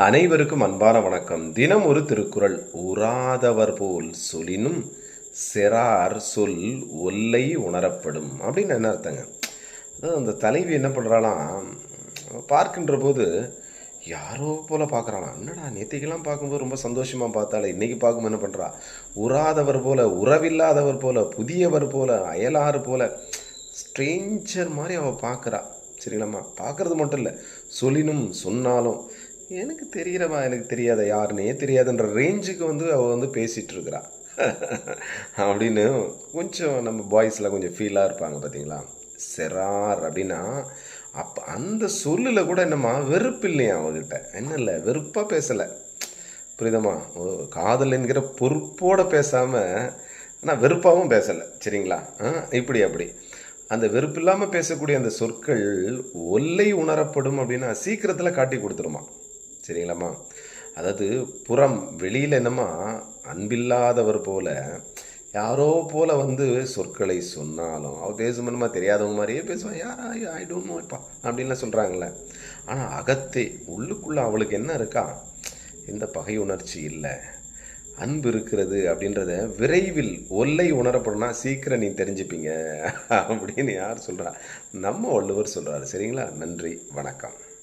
அனைவருக்கும் அன்பான வணக்கம். தினம் ஒரு திருக்குறள். உறாதவர் போல் சொலினும் செரார் சொல் ஒல்லை உணரப்படும் அப்படின்னு என்ன அர்த்தங்க? அதாவது அந்த தலைவி என்ன பண்ணுறாளாம், பார்க்கின்ற போது யாரோ போல பார்க்குறாளாம். என்னடா நேத்திக்கெல்லாம் பார்க்கும்போது ரொம்ப சந்தோஷமாக பார்த்தாலே, இன்னைக்கு பார்க்கும்போது என்ன பண்ணுறா, உறாதவர் போல, உறவில்லாதவர் போல, புதியவர் போல, அயலாறு போல, ஸ்ட்ரேஞ்சர் மாதிரி அவள் பார்க்குறா. சரிங்களாம்மா, பார்க்குறது மட்டும் இல்லை, சொல்லினும் சொன்னாலும் எனக்கு தெரிகிறவா எனக்கு தெரியாத, யாருன்னே தெரியாதுன்ற ரேஞ்சுக்கு அவள் பேசிகிட்டு இருக்கிறா. அப்படின்னு கொஞ்சம் நம்ம பாய்ஸில் கொஞ்சம் ஃபீலாக இருப்பாங்க பார்த்தீங்களா. செரார் அப்படின்னா அப்போ அந்த சொல்லில் கூட என்னம்மா வெறுப்பு இல்லையா அவகிட்ட, என்ன இல்லை வெறுப்பாக பேசலை, புரியுதம்மா. காதல் என்கிற பொறுப்போடு பேசாமல் ஆனால் வெறுப்பாகவும் பேசலை. சரிங்களா, இப்படி அப்படி அந்த வெறுப்பு இல்லாமல் பேசக்கூடிய அந்த சொற்கள் ஒல்லை உணரப்படும் அப்படின்னா சீக்கிரத்தில் காட்டி கொடுத்துருமா. சரிங்களாம்மா. அதாவது புறம் வெளியில் என்னம்மா அன்பில்லாதவர் போல, யாரோ போல சொற்களை சொன்னாலும் அவள் பேசுமனுமா தெரியாதவங்க மாதிரியே பேசுவான். யாரா ஐ டோன்ட் நோ இப்பா அப்படின்லாம் சொல்கிறாங்களே. ஆனால் அகத்தே உள்ளுக்குள்ளே அவளுக்கு என்ன இருக்கா, எந்த பகை உணர்ச்சி இல்லை, அன்பு இருக்கிறது அப்படின்றத விரைவில் ஒல்லை உணரப்படும்னா சீக்கிரம் நீ தெரிஞ்சுப்பீங்க அப்படின்னு யார் சொல்கிறா? நம்ம வள்ளுவர் சொல்கிறாரு. சரிங்களா, நன்றி, வணக்கம்.